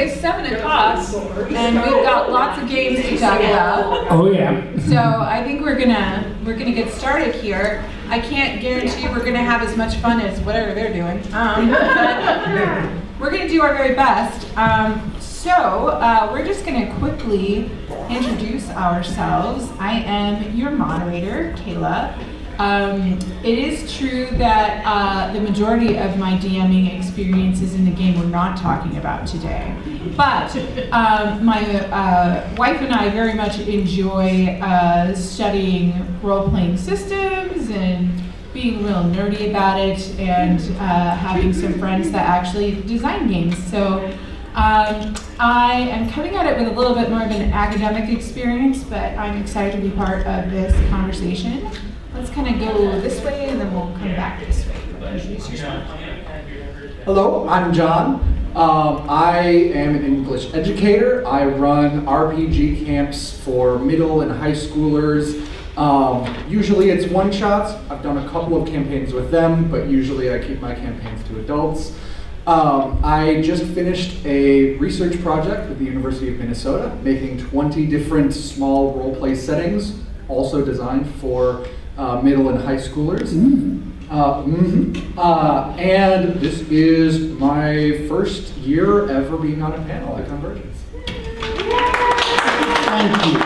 it's 7 o'clock, and we've got lots of games to talk about. Oh yeah. So I think we're gonna get started here. I can't guarantee we're gonna have as much fun as whatever they're doing, but we're gonna do our very best. So we're just gonna quickly introduce ourselves. I am your moderator, Kayla. It is true that the majority of my DMing experiences in the game we're not talking about today, but my wife and I very much enjoy studying role-playing systems and being real nerdy about it, and having some friends that actually design games. So I am coming at it with a little bit more of an academic experience, but I'm excited to be part of this conversation. Let's kind of go this way, and then we'll come back this way. Introduce yourself. Hello, I'm John. I am an English educator. I run RPG camps for middle and high schoolers. Usually it's one-shots. I've done a couple of campaigns with them, but usually I keep my campaigns to adults. I just finished a research project with the University of Minnesota, making 20 different small role-play settings, also designed for middle and high schoolers. And this is my first year ever being on a panel at CONvergence. Thank you.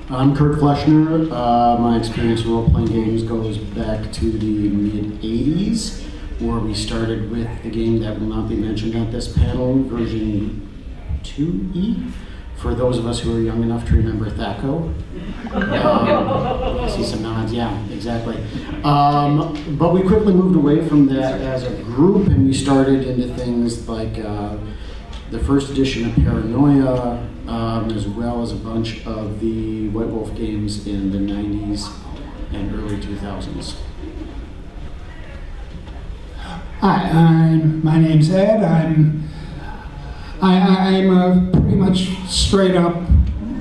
I'm Kurt Fleshner. My experience in role-playing games goes back to the mid-'80s, where we started with a game that will not be mentioned at this panel, version 2E. For those of us who are young enough to remember THACO. I see some nods, yeah, exactly. But we quickly moved away from that as a group, and we started into things like the first edition of Paranoia, as well as a bunch of the White Wolf games in the 90s and early 2000s. Hi, my name's Ed. I'm a pretty much straight up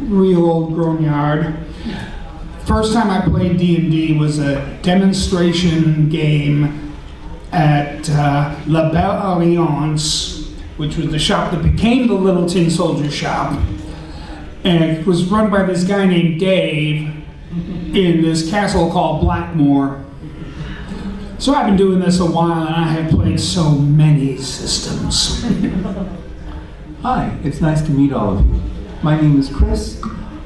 real old grown-yard. First time I played D&D was a demonstration game at La Belle Alliance, which was the shop that became the Little Tin Soldier shop. And it was run by this guy named Dave in this castle called Blackmore. So I've been doing this a while, and I have played so many systems. Hi, it's nice to meet all of you. My name is Chris.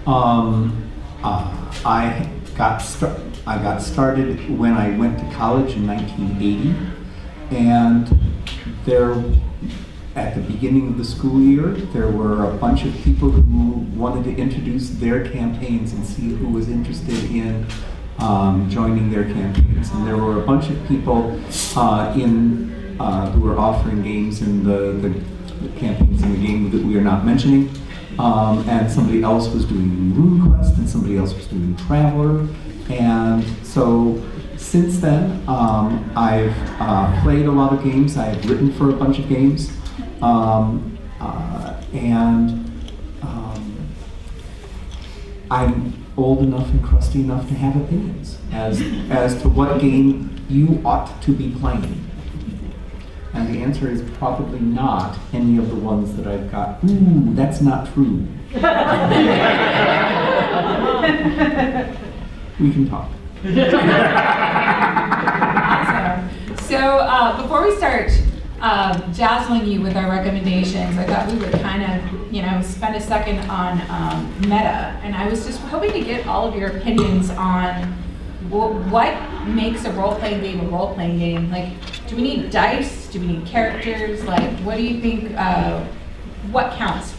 I got started when I went to college in 1980, and at the beginning of the school year, there were a bunch of people who wanted to introduce their campaigns and see who was interested in joining their campaigns. And there were a bunch of people who were offering games in the campaigns in the game that we are not mentioning, and somebody else was doing RuneQuest, and somebody else was doing Traveler, and so since then I've played a lot of games. I've written for a bunch of games, and I'm old enough and crusty enough to have opinions as to what game you ought to be playing. And the answer is probably not any of the ones that I've got. Ooh, that's not true. We can talk. Awesome. So before we start dazzling you with our recommendations, I thought we would kind of, spend a second on meta. And I was just hoping to get all of your opinions on what makes a role-playing game a role-playing game. Like, do we need dice? Do we need characters? Like, what do you think, what counts?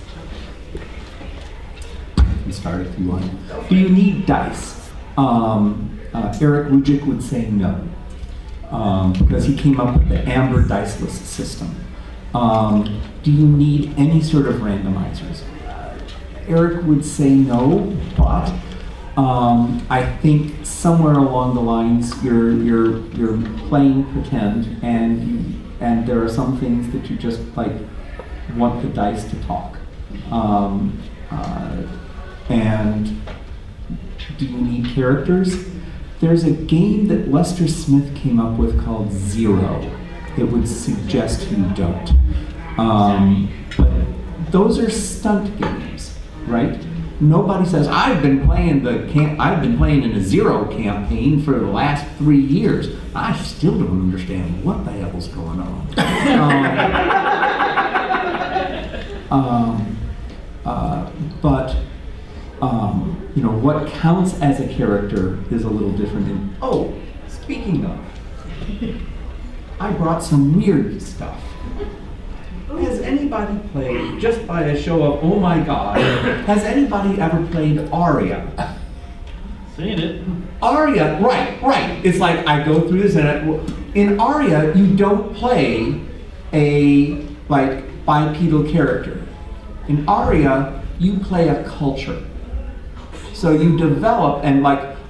You can start if you want. Do you need dice? Eric Wujcik would say no, because he came up with the Amber diceless system. Do you need any sort of randomizers? Eric would say no, but I think somewhere along the lines you're playing pretend, and there are some things that you just want the dice to talk. And do you need characters? There's a game that Lester Smith came up with called Zero. It would suggest you don't. But those are stunt games, right? Nobody says, I've been playing in a Zero campaign for the last 3 years. I still don't understand what the hell's going on. You know, what counts as a character is a little different. Speaking of, I brought some weird stuff. Has anybody played, just by a show of, oh my god, has anybody ever played Aria? Seen it. Aria, right. It's like I go through this and in Aria, you don't play a bipedal character. In Aria, you play a culture. So you develop, and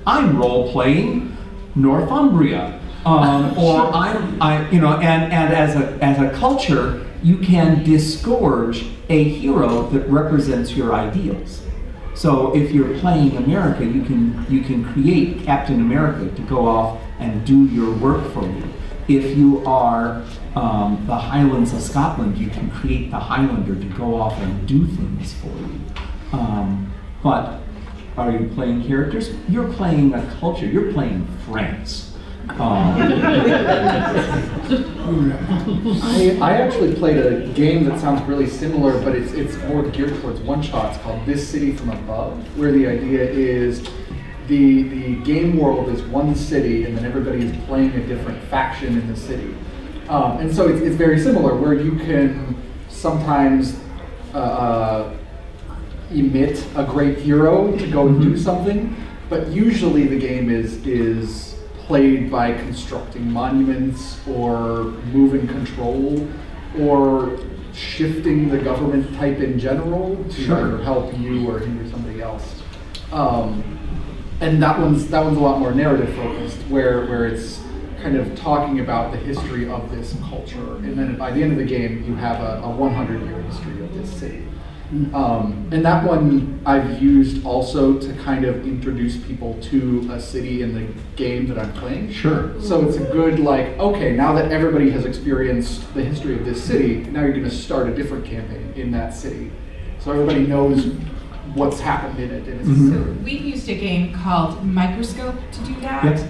I'm role-playing Northumbria, or and as a culture, you can disgorge a hero that represents your ideals. So if you're playing America, you can create Captain America to go off and do your work for you. If you are the Highlands of Scotland, you can create the Highlander to go off and do things for you. But are you playing characters? You're playing a culture. You're playing France. I actually played a game that sounds really similar, but it's more geared towards one-shots called This City from Above, where the idea is the game world is one city, and then everybody is playing a different faction in the city. And so it's very similar, where you can sometimes emit a great hero to go and do something, but usually the game is played by constructing monuments or moving control or shifting the government type in general to either help you or hinder somebody else. And that one's a lot more narrative focused, where it's kind of talking about the history of this culture, and then by the end of the game you have a 100-year history of this city. And that one I've used also to kind of introduce people to a city in the game that I'm playing. Sure. So it's a good, okay, now that everybody has experienced the history of this city, now you're going to start a different campaign in that city. So everybody knows what's happened in it. And it's So we've used a game called Microscope to do that, Yes.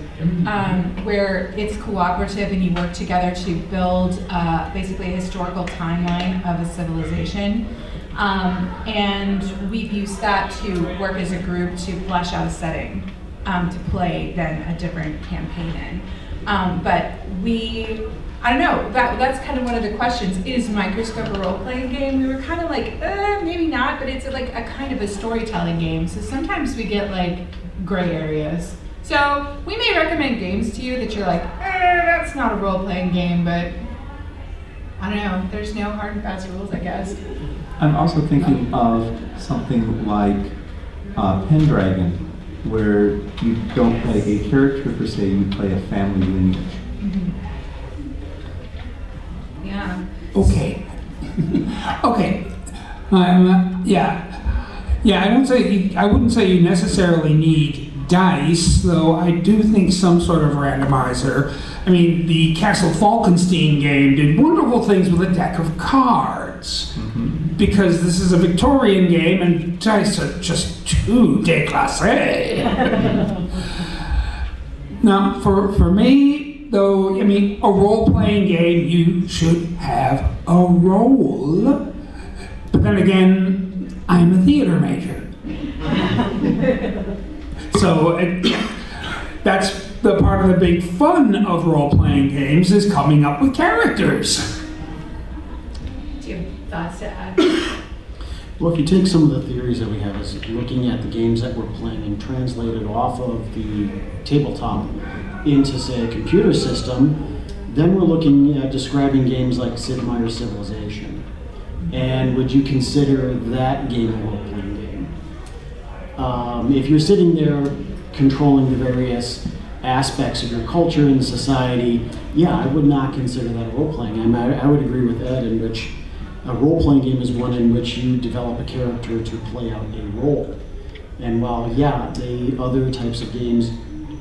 where it's cooperative and you work together to build basically a historical timeline of a civilization. And we've used that to work as a group to flesh out a setting to play then a different campaign in. But I don't know, that's kind of one of the questions. Is Microscope a role-playing game? We were kind of maybe not, but it's a kind of a storytelling game. So sometimes we get gray areas. So we may recommend games to you that you're that's not a role-playing game, but I don't know, there's no hard and fast rules, I guess. I'm also thinking of something like Pendragon, where you don't play a character per se, you play a family lineage. Mm-hmm. Yeah. Okay. Okay. Yeah. I wouldn't say you necessarily need dice, though I do think some sort of randomizer. I mean, the Castle Falkenstein game did wonderful things with a deck of cards. Because this is a Victorian game and dice are just too déclassé. Now, for me, though, I mean, a role-playing game, you should have a role. But then again, I'm a theater major. So that's the part of the big fun of role-playing games is coming up with characters. Do you have thoughts to add? Well, if you take some of the theories that we have, is looking at the games that we're playing and translate it off of the tabletop into, say, a computer system, then we're looking at describing games like Sid Meier's Civilization. And would you consider that game a role-playing game? If you're sitting there controlling the various aspects of your culture and society, yeah, I would not consider that role-playing. I would agree with Ed, in which a role-playing game is one in which you develop a character to play out a role. And while, yeah, the other types of games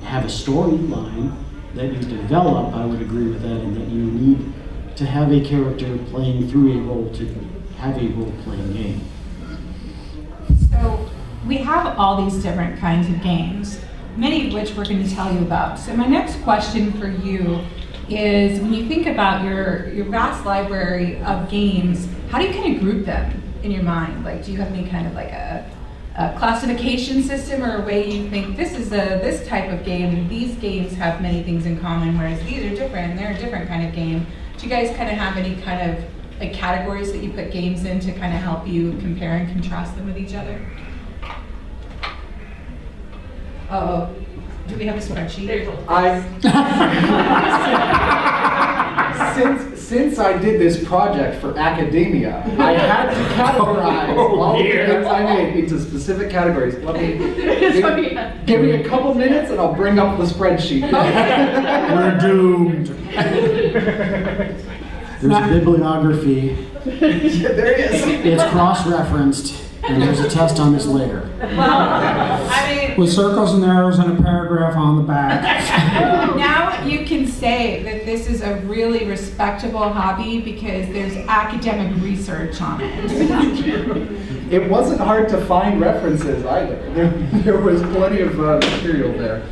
have a storyline that you develop, I would agree with that, in that you need to have a character playing through a have a role-playing game? So we have all these different kinds of games, many of which we're going to tell you about. So my next question for you is, when you think about your vast library of games, how do you kind of group them in your mind? Like, do you have any kind of like a classification system, or a way you think this is this type of game, and these games have many things in common, whereas these are different and they're a different kind of game? Do you guys kind of have any kind of like categories that you put games in to kind of help you compare and contrast them with each other? Oh, do we have a spreadsheet? Since I did this project for academia, I had to categorize all the games I made into specific categories. Give me a couple minutes and I'll bring up the spreadsheet. We're doomed. There's a bibliography. Yeah, there is. It's cross-referenced, and there's a test on this later. Well, I mean, With circles and arrows and a paragraph on the back. now you can say that this is a really respectable hobby because there's academic research on it. It wasn't hard to find references either. There was plenty of material there.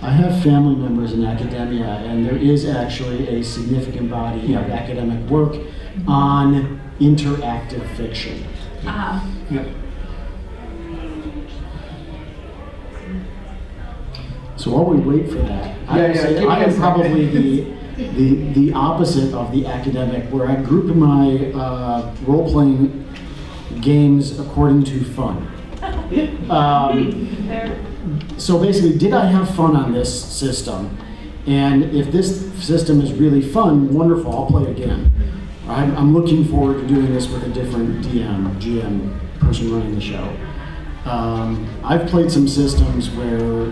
I have family members in academia, and there is actually a significant body of academic work on interactive fiction. Yeah. So while we wait for that, I Yeah, would say give me I a am second. probably the opposite of the academic, where I group my role-playing games according to fun. So basically, did I have fun on this system? And if this system is really fun, wonderful, I'll play it again. I'm looking forward to doing this with a different GM, person running the show. I've played some systems where,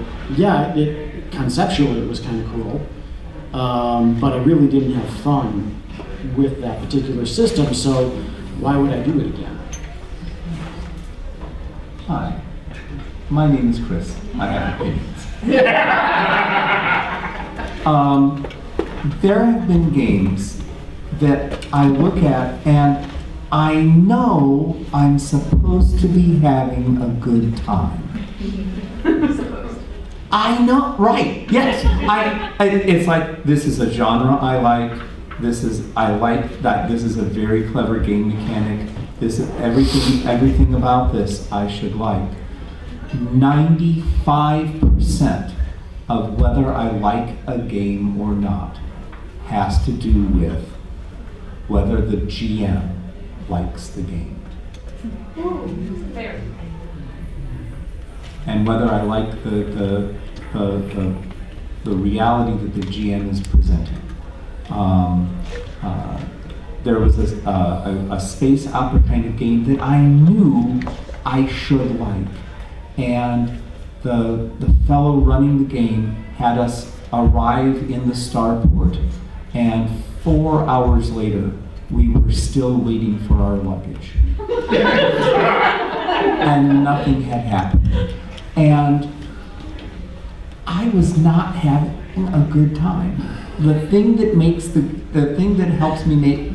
conceptually it was kind of cool, but I really didn't have fun with that particular system, so why would I do it again? Hi, my name is Chris. I have opinions. There have been games that I look at and I know I'm supposed to be having a good time. I know, right? Yes. It's like, this is a genre I like. I like that. This is a very clever game mechanic. This is everything about this I should like. 95% of whether I like a game or not has to do with whether the GM likes the game. Fair. And whether I like the reality that the GM is presenting. There was a space opera kind of game that I knew I should like, and the fellow running the game had us arrive in the starport, and 4 hours later we were still waiting for our luggage. And nothing had happened. And I was not having a good time. The thing that makes the thing that helps me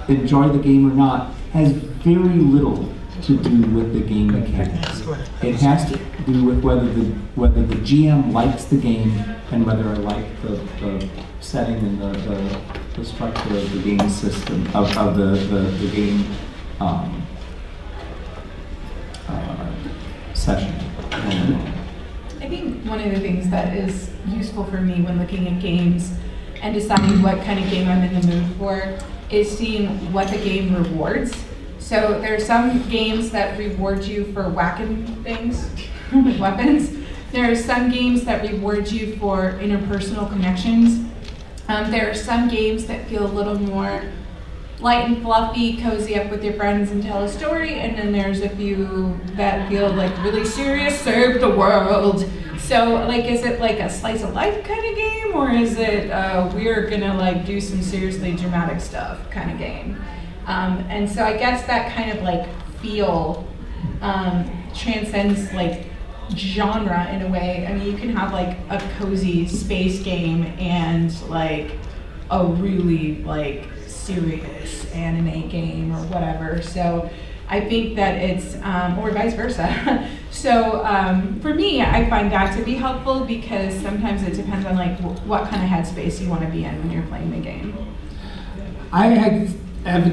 enjoy the game or not has very little to do with the game mechanics. It has to do with whether the GM likes the game and whether I like the setting and the structure of the game system of the game session. I think one of the things that is useful for me when looking at games and deciding what kind of game I'm in the mood for is seeing what the game rewards. So there are some games that reward you for whacking things with weapons. There are some games that reward you for interpersonal connections. There are some games that feel a little more light and fluffy, cozy up with your friends and tell a story, and then there's a few that feel like really serious, serve the world. So like, is it like a slice of life kind of game, or is it we're gonna like do some seriously dramatic stuff kind of game? And so I guess that kind of like feel transcends like genre in a way. I mean, you can have like a cozy space game and like a really like serious anime game or whatever. So I think that it's, or vice versa. So for me, I find that to be helpful because sometimes it depends on like what kind of headspace you want to be in when you're playing the game. I at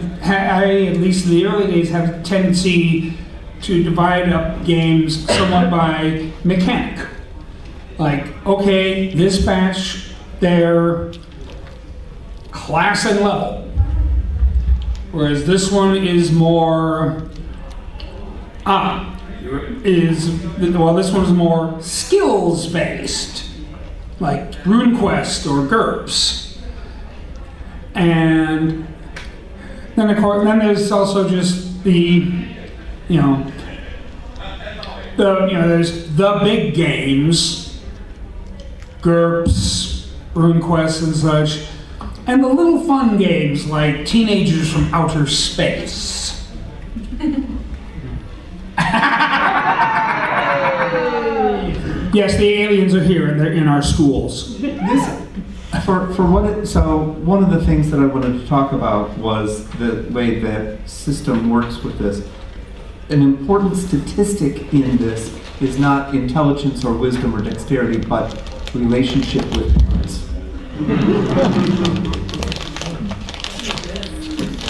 least in the early days, have a tendency to divide up games somewhat by mechanic. Like, okay, this batch, they're class and level. Whereas this one is more, this one's more skills-based, like RuneQuest or GURPS. And then, of course, there's also just there's the big games, GURPS, RuneQuest and such, and the little fun games like Teenagers from Outer Space. Yes, the aliens are here and they're in our schools. One of the things that I wanted to talk about was the way that system works with this. An important statistic in this is not intelligence or wisdom or dexterity, but relationship with parents.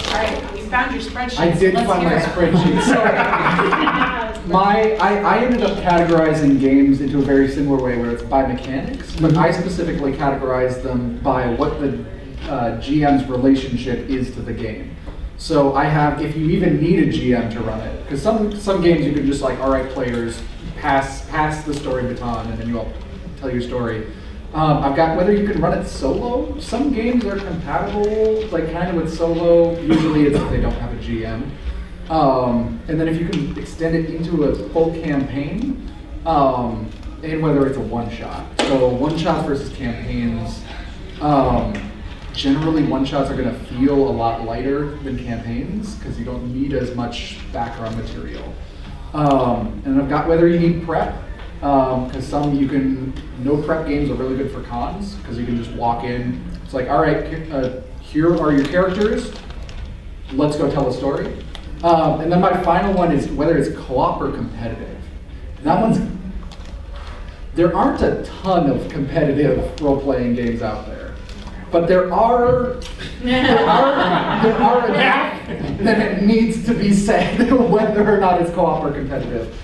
All right, you found your spreadsheet. I did Let's find hear my it. spreadsheet. So I ended up categorizing games into a very similar way where it's by mechanics, but I specifically categorized them by what the GM's relationship is to the game. So I have, if you even need a GM to run it, because some games you can just like, all right, players, pass the story baton, and then you all tell your story. I've got whether you can run it solo. Some games are compatible, like kind of with solo. Usually it's if they don't have a GM. And then if you can extend it into a full campaign, and whether it's a one-shot. So one-shots versus campaigns. Generally, one-shots are going to feel a lot lighter than campaigns because you don't need as much background material. And I've got whether you need prep, because no prep games are really good for cons because you can just walk in. It's like, all right, here are your characters. Let's go tell a story. And then my final one is whether it's co-op or competitive. There aren't a ton of competitive role-playing games out there. But there are enough that it needs to be said whether or not it's co-op or competitive.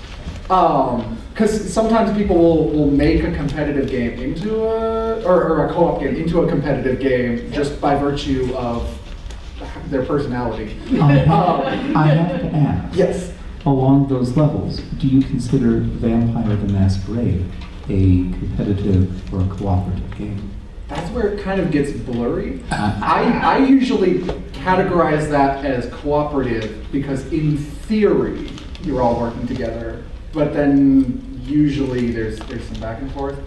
Because sometimes people will make a competitive game into or a co-op game into a competitive game just by virtue of their personality. I have to ask. Yes. Along those levels, do you consider Vampire the Masquerade a competitive or a cooperative game? That's where it kind of gets blurry. I usually categorize that as cooperative because in theory you're all working together, but then usually there's some back and forth.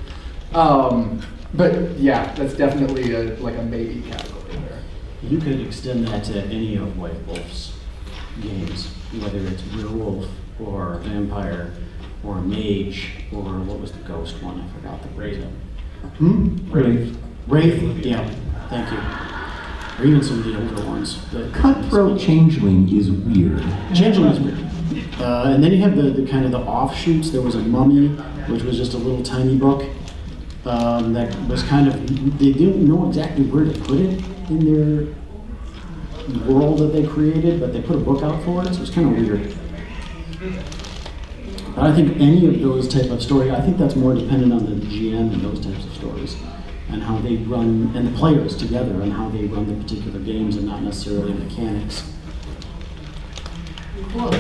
But yeah, that's definitely a maybe category there. You could extend that to any of White Wolf's games, whether it's werewolf or vampire or mage or what was the ghost one? I forgot the Wraith. Wraith, yeah, thank you. Or even some of the older ones. Cutthroat Changeling is weird. Changeling is weird. And then you have the kind of the offshoots. There was a Mummy, which was just a little tiny book that was kind of, they didn't know exactly where to put it in their world that they created, but they put a book out for it, so it's kind of weird. But I think any of those type of story, I think that's more dependent on the GM and those types of stories, and how they run, and the players together, and how they run the particular games, and not necessarily mechanics. Cool.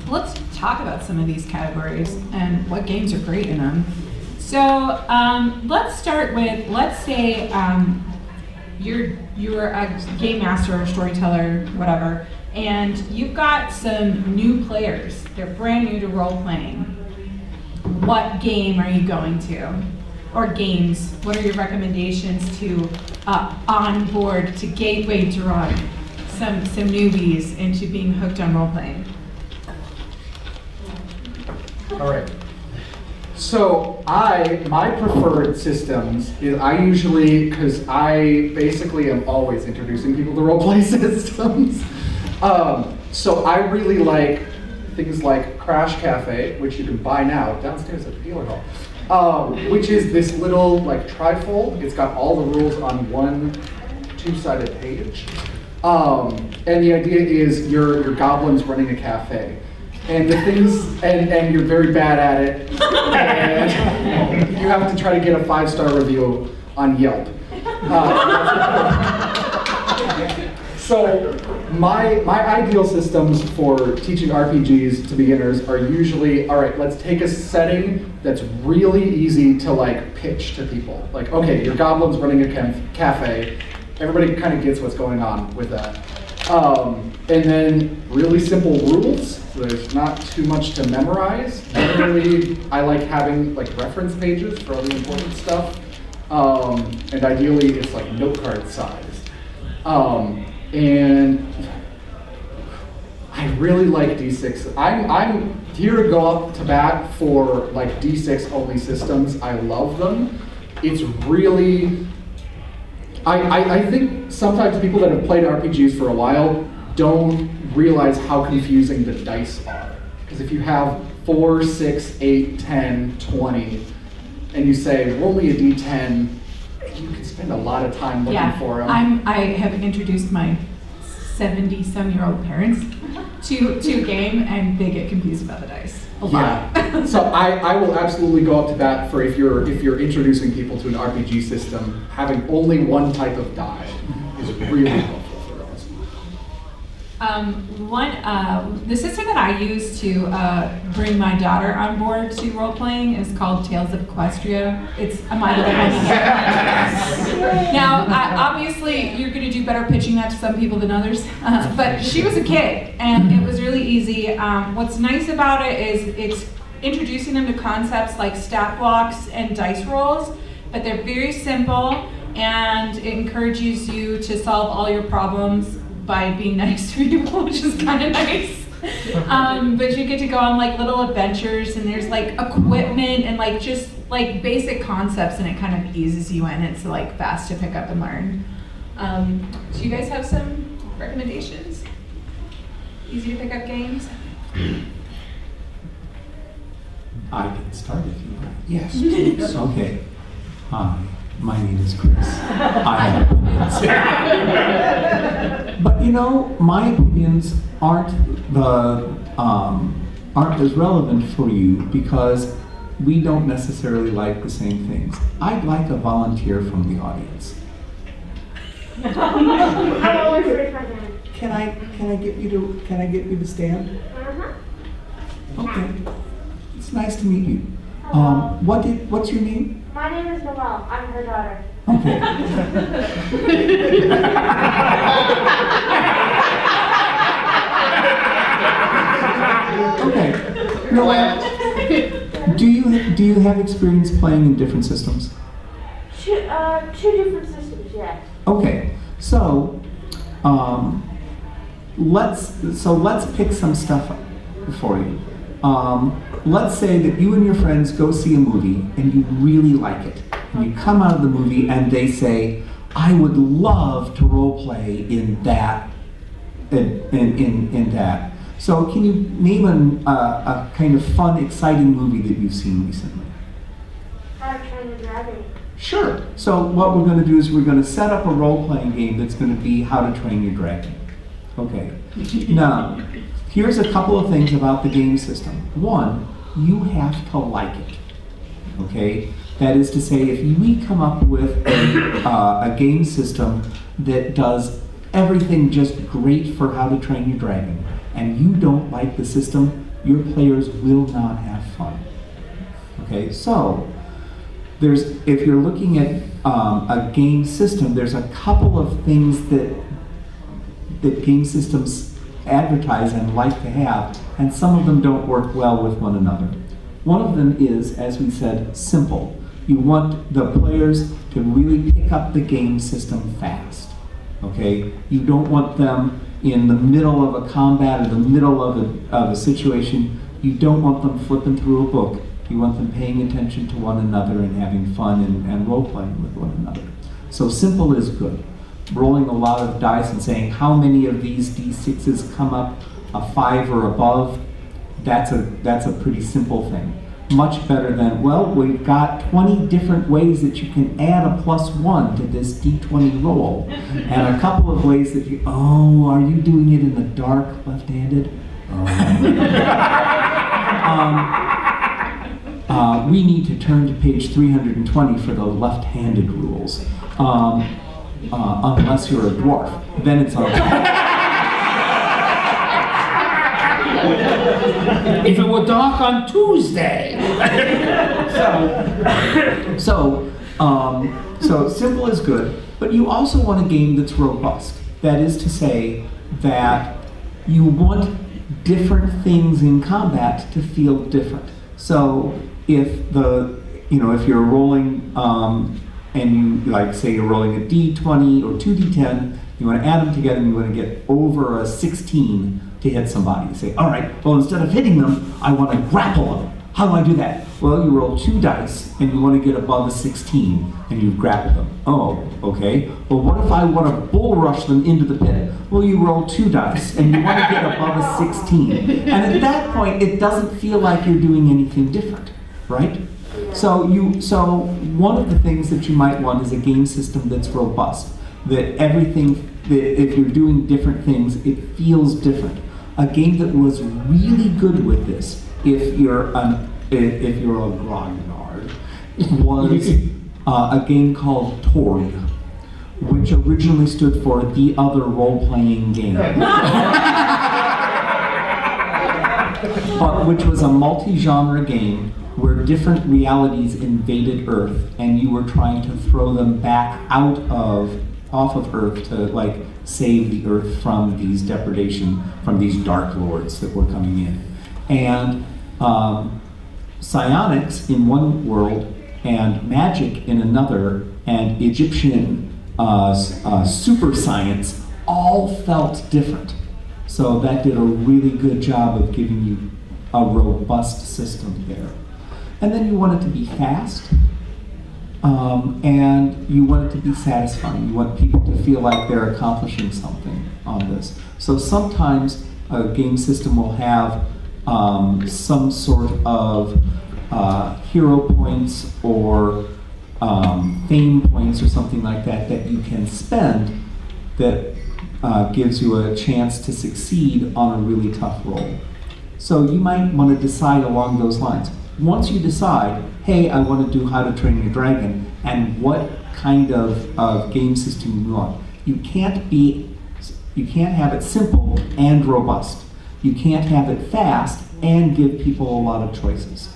Let's talk about some of these categories and what games are great in them. So let's start with, let's say you're a game master or storyteller, whatever, and you've got some new players. They're brand new to role-playing. What game are you going to? Or games? What are your recommendations to onboard, to gateway drug some newbies into being hooked on role-playing? All right. So my preferred systems is I usually, because I basically am always introducing people to roleplay systems. So I really like things like Crash Cafe, which you can buy now downstairs at the dealer hall, which is this little like trifold. It's got all the rules on one two-sided page. And the idea is you're goblins running a cafe. And the things, and you're very bad at it, and you have to try to get a 5-star review on Yelp. So my ideal systems for teaching RPGs to beginners are usually, all right, let's take a setting that's really easy to like pitch to people. Like, okay, your goblin's running a cafe. Everybody kind of gets what's going on with that. And then really simple rules, so there's not too much to memorize. Generally, I like having like reference pages for all the important stuff. And ideally, it's like note card size. And I really like D6. I'm here to go up to bat for like D6 only systems. I love them. It's really, I think sometimes people that have played RPGs for a while don't realize how confusing the dice are. Because if you have 4, 6, 8, 10, 20, and you say, roll me a D10, you can spend a lot of time looking for them. I have introduced my 70-some-year-old parents to a game, and they get confused about the dice a lot. Yeah. So I will absolutely go up to bat for if you're introducing people to an RPG system, having only one type of die is really helpful for those. The system that I use to bring my daughter on board to role-playing is called Tales of Equestria. It's a My Little Pony game. Now, obviously, you're going to do better pitching that to some people than others, but she was a kid, and it was really easy. What's nice about it is it's introducing them to concepts like stat blocks and dice rolls, but they're very simple, and it encourages you to solve all your problems by being nice to people, which is kind of nice. But you get to go on like little adventures, and there's like equipment and like just like basic concepts, and it kind of eases you in. It's like fast to pick up and learn. Do you guys have some recommendations? Easy to pick up games? I can start if you want. Yes. Okay. Hi, my name is Chris. I have opinions. But you know, my opinions aren't as relevant for you because we don't necessarily like the same things. I'd like a volunteer from the audience. I always raise my hand. Can I get you to stand? Okay. It's nice to meet you. What's your name? My name is Noelle. I'm her daughter. Okay. Okay. Noelle, do you have experience playing in different systems? Two different systems, yes. Okay. So, let's pick some stuff up for you. Let's say that you and your friends go see a movie and you really like it. And you come out of the movie and they say, I would love to role play in that. In that. So can you name a kind of fun, exciting movie that you've seen recently? How to Train Your Dragon. Sure. So what we're going to do is we're going to set up a role-playing game that's going to be How to Train Your Dragon. Okay. Now, here's a couple of things about the game system. One, you have to like it. Okay? That is to say, if we come up with a game system that does everything just great for How to Train Your Dragon, and you don't like the system, your players will not have fun. Okay? So, if you're looking at a game system, there's a couple of things that game systems advertise and like to have, and some of them don't work well with one another. One of them is, as we said, simple. You want the players to really pick up the game system fast. Okay? You don't want them in the middle of a combat or the middle of a situation. You don't want them flipping through a book You want them paying attention to one another and having fun and role-playing with one another. So simple is good. Rolling a lot of dice and saying how many of these D6s come up a 5 or above, that's a pretty simple thing. Much better than, well, we've got 20 different ways that you can add a +1 to this D20 roll, and a couple of ways that you, oh, are you doing it in the dark, left-handed? We need to turn to page 320 for the left-handed rules, unless you're a dwarf. Then it's on. If it were dark on Tuesday. So simple is good, but you also want a game that's robust. That is to say that you want different things in combat to feel different. So if if you're rolling and you like say you're rolling a D20 or 2D10, you want to add them together and you want to get over a 16 to hit somebody. You say, all right, well, instead of hitting them, I want to grapple them. How do I do that? Well, you roll 2 dice and you want to get above a 16 and you grapple them. Oh, okay. Well, what if I want to bull rush them into the pit? Well, you roll 2 dice and you want to get above a 16. And at that point, it doesn't feel like you're doing anything different, right? So one of the things that you might want is a game system that's robust. That if you're doing different things, it feels different. A game that was really good with this, if you're a grognard, was a game called Torg, which originally stood for The Other Role-Playing Game. But which was a multi-genre game where different realities invaded Earth, and you were trying to throw them back off of Earth to like save the Earth from these depredation, from these dark lords that were coming in. And psionics in one world, and magic in another, and Egyptian super science all felt different. So that did a really good job of giving you a robust system there. And then you want it to be fast, and you want it to be satisfying. You want people to feel like they're accomplishing something on this. So sometimes a game system will have some sort of hero points or fame points or something like that that you can spend that gives you a chance to succeed on a really tough roll. So you might want to decide along those lines. Once you decide, hey, I want to do How to Train Your Dragon, and what kind of game system you want, you can't have it simple and robust. You can't have it fast and give people a lot of choices.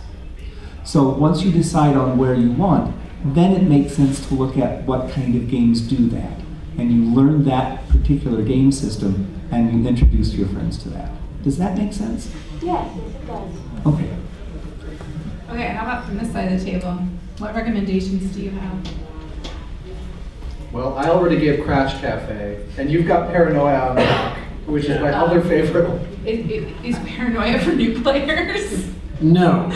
So once you decide on where you want, then it makes sense to look at what kind of games do that. And you learn that particular game system and you introduce your friends to that. Does that make sense? Yes, it does. Okay. Okay, how about from this side of the table? What recommendations do you have? Well, I already gave Crash Cafe, and you've got Paranoia on Rock, which is my other favorite. Is paranoia for new players? No.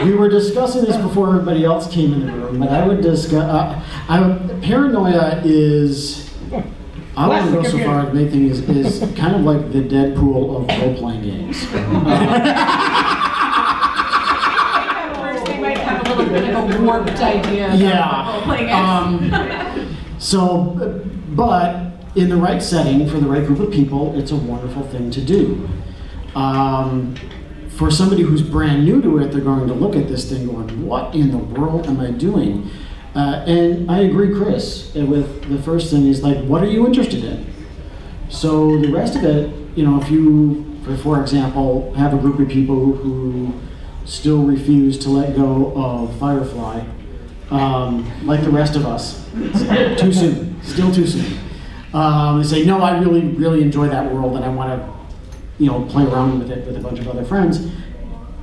We were discussing this before everybody else came in the room, but I would discuss. Paranoia is. I want to go so far as make things is kind of like the Deadpool of role-playing games. First, they might have a little bit of a warped idea of role-playing games. But in the right setting, for the right group of people, it's a wonderful thing to do. For somebody who's brand new to it, they're going to look at this thing going, what in the world am I doing? And I agree, Chris, with the first thing is like, what are you interested in? So the rest of it, if you, for example, have a group of people who still refuse to let go of Firefly, like the rest of us, it's too soon, still too soon. They say, no, I really, really enjoy that world and I want to, play around with it with a bunch of other friends.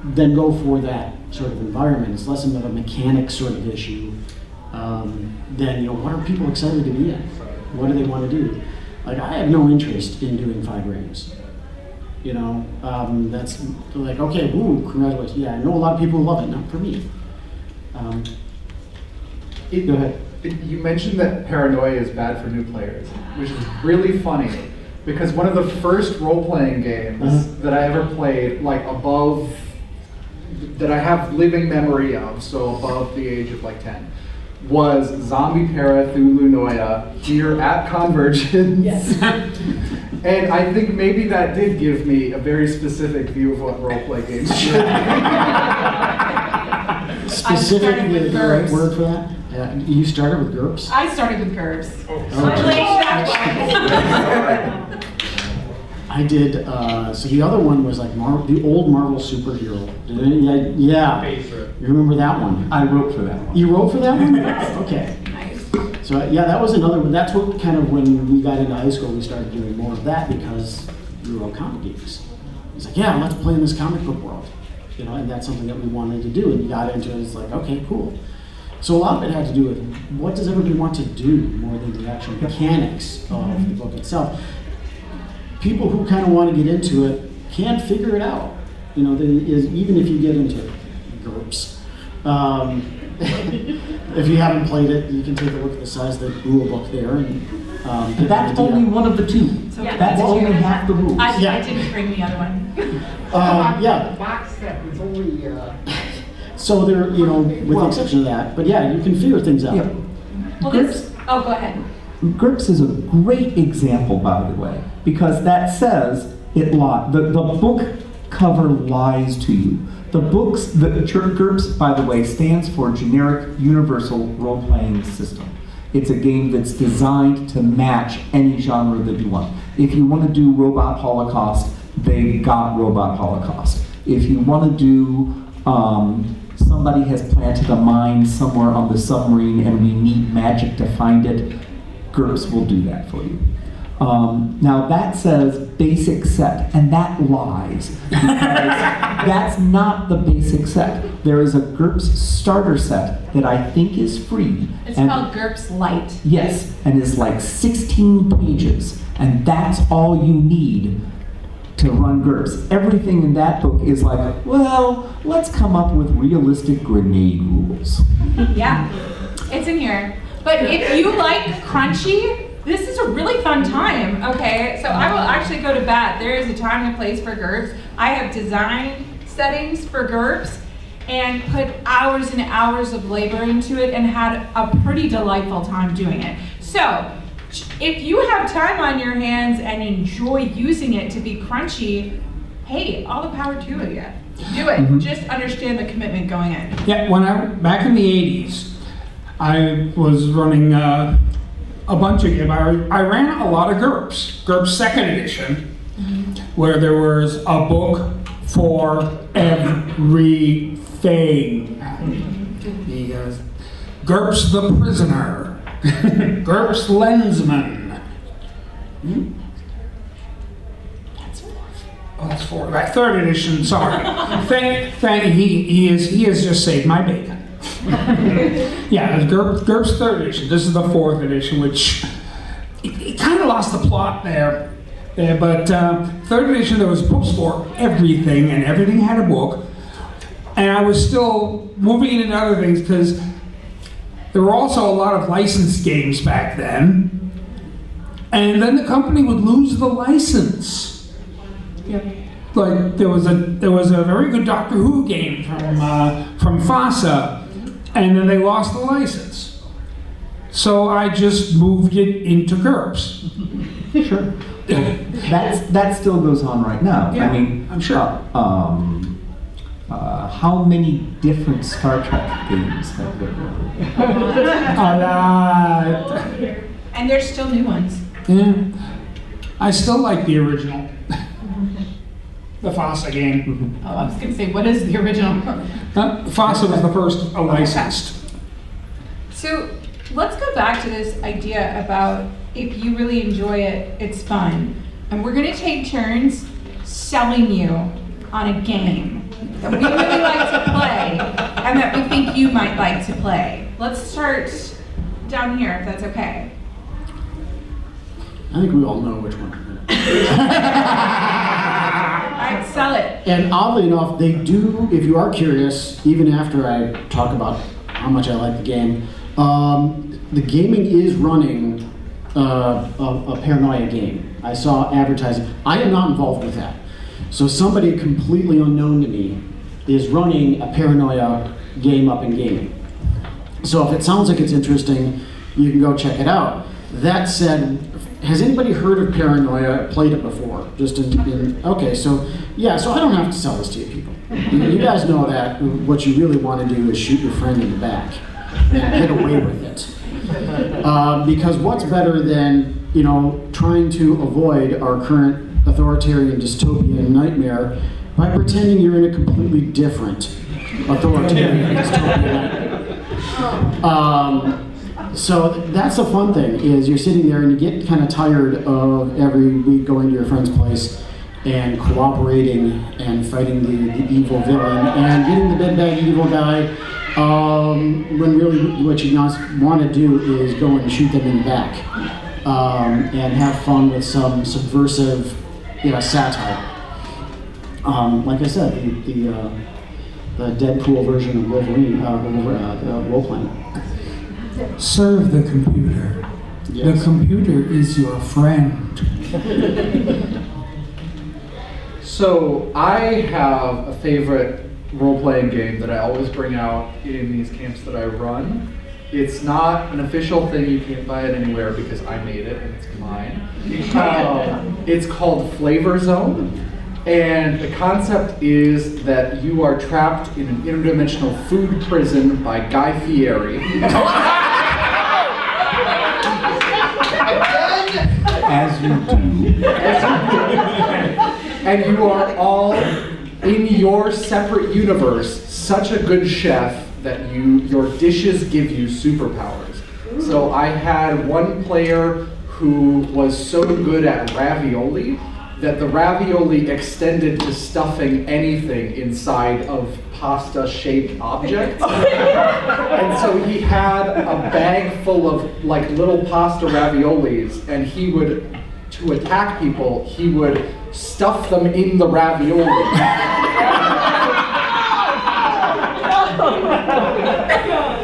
Then go for that sort of environment. It's less of a mechanic sort of issue. Then what are people excited to be in? What do they want to do? Like I have no interest in doing 5 rings. You know, that's like, okay, woo, congratulations. Yeah, I know a lot of people who love it, not for me. Go ahead. You mentioned that paranoia is bad for new players, which is really funny because one of the first role-playing games that I ever played, like above, that I have living memory of, so above the age of like 10, was Zombie Parathulunoia here at CONvergence. Yes. And I think maybe that did give me a very specific view of what role-play games should be. Specific is the right word for that? You started with GURPS? I started with GURPS. I did, so the other one was like the old Marvel superhero. Yeah. You remember that one? I wrote for that one. You wrote for that one? Okay. Nice. So yeah, that was another one. That's what kind of when we got into high school, we started doing more of that because we were all comic geeks. It's like, yeah, let's play in this comic book world. You know, and that's something that we wanted to do, and we got into it. It's like, okay, cool. So a lot of it had to do with what does everybody want to do more than the actual mechanics of the book itself. People who kind of want to get into it can't figure it out. You know, even if you get into GURPS, if you haven't played it, you can take a look at the size of the rule book there. And that's only one of the two. So that's only half the rules. I didn't bring the other one. Yeah. Box set was only. So there, you know, with the exception of that, but yeah, you can figure things out. Yeah. Well, go ahead. GURPS is a great example, by the way, because that says it the book cover lies to you. The GURPS, by the way, stands for Generic Universal Role-Playing System. It's a game that's designed to match any genre that you want. If you want to do Robot Holocaust, they've got Robot Holocaust. If you want to do somebody has planted a mine somewhere on the submarine and we need magic to find it, GURPS will do that for you. Now that says basic set, and that lies, because that's not the basic set. There is a GURPS starter set that I think is free. It's called GURPS Lite. Yes, and it's like 16 pages, and that's all you need to run GURPS. Everything in that book is like, well, let's come up with realistic grenade rules. Yeah, it's in here. But if you like crunchy, this is a really fun time, okay? So I will actually go to bat. There is a time and place for GURPS. I have designed settings for GURPS and put hours and hours of labor into it and had a pretty delightful time doing it. So if you have time on your hands and enjoy using it to be crunchy, hey, all the power to you. Do it. Mm-hmm. Just understand the commitment going in. Yeah, back in the 80s, I was running a bunch of games. I ran a lot of GURPS 2nd edition, where there was a book for everything. The GURPS the Prisoner, GURPS Lensman. That's 4. Right, 3rd edition. Sorry. He has just saved my bacon. Yeah, GURPS 3rd edition. This is the 4th edition, which it kind of lost the plot there. But 3rd edition, there was books for everything, and everything had a book. And I was still moving into other things because there were also a lot of licensed games back then. And then the company would lose the license. Like there was a very good Doctor Who game from FASA, and then they lost the license. So I just moved it into GURPS. Sure. That still goes on right now. Yeah, I mean, I'm sure. How many different Star Trek games have there been? A lot. And there's still new ones. Yeah. I still like the original. The FASA game. Oh, I was going to say, what is the original? FASA was the first licensed. So let's go back to this idea about if you really enjoy it, it's fun. And we're going to take turns selling you on a game that we really like to play and that we think you might like to play. Let's start down here, if that's okay. I think we all know which one. right, sell it. And oddly enough, they do, if you are curious, even after I talk about how much I like the game, the gaming is running a paranoia game. I saw advertising. I am not involved with that. So somebody completely unknown to me is running a paranoia game up in gaming. So if it sounds like it's interesting, you can go check it out. That said, has anybody heard of paranoia, played it before? Just okay, so yeah, so I don't have to sell this to you people. You guys know that what you really want to do is shoot your friend in the back and get away with it. Because what's better than, trying to avoid our current authoritarian dystopian nightmare by pretending you're in a completely different authoritarian dystopian nightmare. So that's the fun thing, is you're sitting there and you get kind of tired of every week going to your friend's place and cooperating and fighting the evil villain and getting the big bad evil guy, when really what you want to do is go and shoot them in the back, and have fun with some subversive satire. Like I said, the Deadpool version of Wolverine, role-playing. Serve the computer. Yes. The computer is your friend. So I have a favorite role-playing game that I always bring out in these camps that I run. It's not an official thing, you can't buy it anywhere because I made it and it's mine. It's called Flavor Zone. And the concept is that you are trapped in an interdimensional food prison by Guy Fieri. As you do. And you are all in your separate universe, such a good chef that your dishes give you superpowers. So I had one player who was so good at ravioli that the ravioli extended to stuffing anything inside of pasta-shaped objects. And so he had a bag full of like little pasta raviolis, and he would, to attack people, he would stuff them in the ravioli.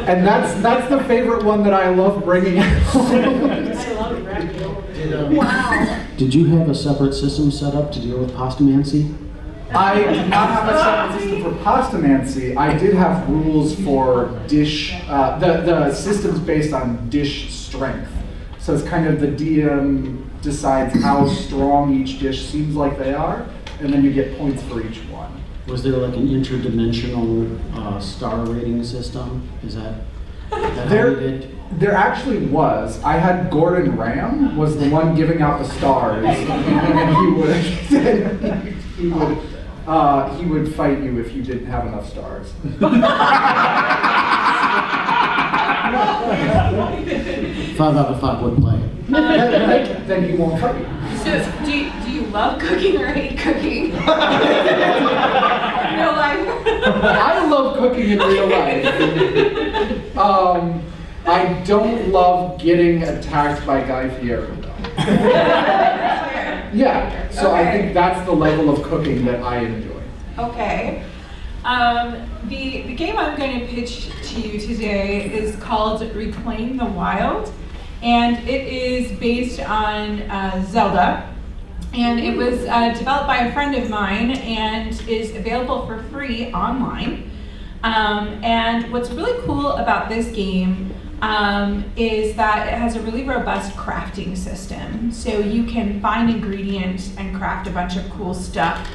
And that's the favorite one that I love bringing out. I love ravioli. Wow. Did you have a separate system set up to deal with pastamancy? I did not have a separate system for pastamancy. I did have rules for dish, the system's based on dish strength. So it's kind of the DM decides how strong each dish seems like they are, and then you get points for each one. Was there like an interdimensional star rating system? Is that how you did? There actually was. I had Gordon Ram was the one giving out the stars, and he would fight you if you didn't have enough stars. 5 out of 5 would play. Then he won't fight you. So, do you love cooking or hate cooking? Real life. I love cooking in real life. I don't love getting attacked by Guy Fieri, though. Yeah, so I think that's the level of cooking that I enjoy. Okay. The game I'm going to pitch to you today is called Reclaim the Wild, and it is based on Zelda, and it was developed by a friend of mine and is available for free online. And what's really cool about this game is that it has a really robust crafting system. So you can find ingredients and craft a bunch of cool stuff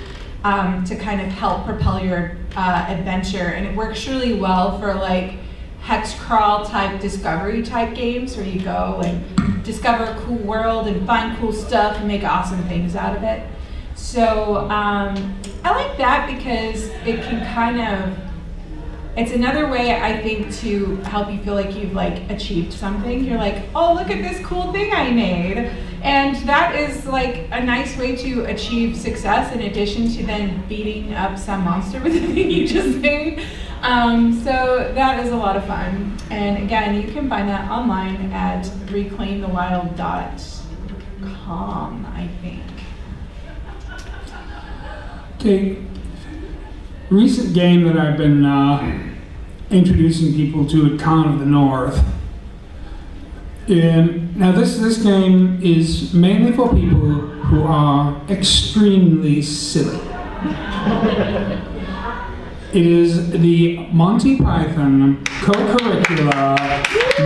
to kind of help propel your adventure. And it works really well for like hex crawl type discovery type games where you go and discover a cool world and find cool stuff and make awesome things out of it. So I like that because it can kind of, it's another way, I think, to help you feel like you've like achieved something. You're like, oh, look at this cool thing I made. And that is like a nice way to achieve success in addition to then beating up some monster with the thing you just made. So that is a lot of fun. And again, you can find that online at reclaimthewild.com, I think. The recent game that I've been introducing people to at Con of the North. Now this game is mainly for people who are extremely silly. It is the Monty Python co-curricular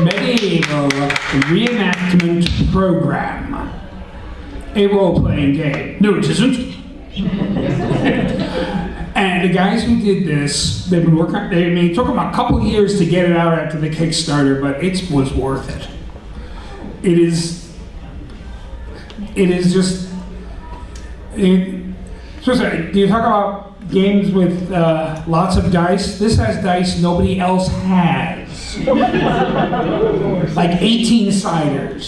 medieval reenactment program. A role-playing game. No, it isn't. And the guys who did this, they've been working, it took them a couple years to get it out after the Kickstarter, but it was worth it. It is just, do you talk about games with lots of dice? This has dice nobody else has. Like 18-siders.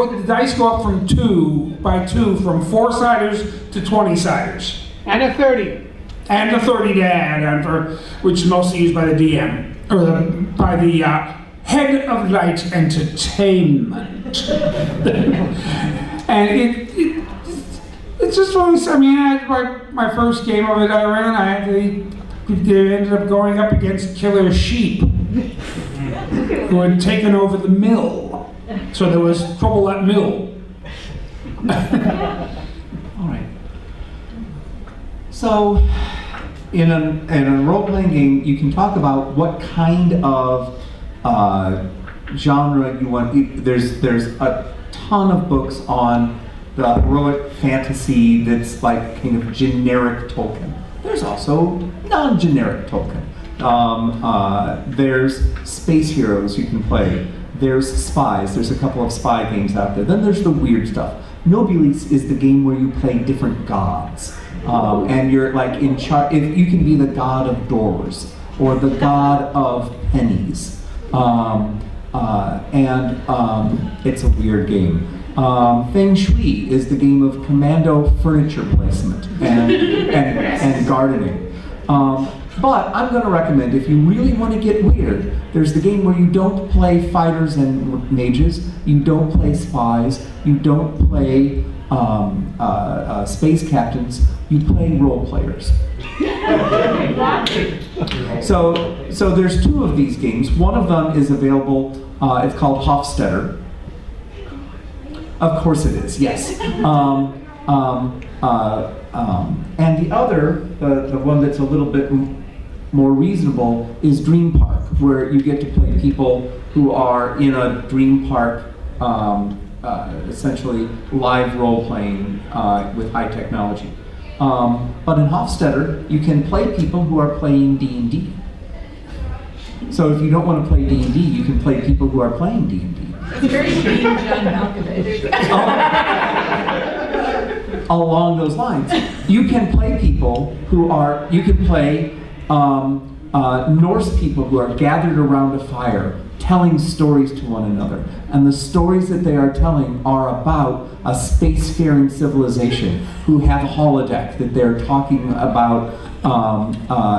The dice go up from 2 by 2 from 4-siders to 20-siders. And a 30. And a 30 to add on for, which is mostly used by the DM, or by the head of light entertainment. And it's just one of these, I mean, my first game of it I ran, they ended up going up against killer sheep who had taken over the mill. So there was trouble at mill. All right. So, in a role-playing game, you can talk about what kind of genre you want. There's a ton of books on the heroic fantasy that's like kind of generic Tolkien. There's also non-generic Tolkien. There's space heroes you can play. There's spies. There's a couple of spy games out there. Then there's the weird stuff. Nobilis is the game where you play different gods. And you're like in charge. You can be the god of doors or the god of pennies. It's a weird game. Feng Shui is the game of commando furniture placement and gardening. But I'm going to recommend, if you really want to get weird, there's the game where you don't play fighters and mages, you don't play spies, you don't play space captains, you play role players. So there's 2 of these games. One of them is available, it's called Hofstadter. Of course it is, yes. And the other, the one that's a little bit more reasonable, is Dream Park, where you get to play people who are in a Dream Park, essentially live role-playing with high technology. But in Hofstadter, you can play people who are playing D&D. So if you don't want to play D&D, you can play people who are playing D&D. It's very Dean John Malkovich. Along those lines, you can play people who are, you can play Norse people who are gathered around a fire telling stories to one another. And the stories that they are telling are about a spacefaring civilization who have a holodeck that they're talking about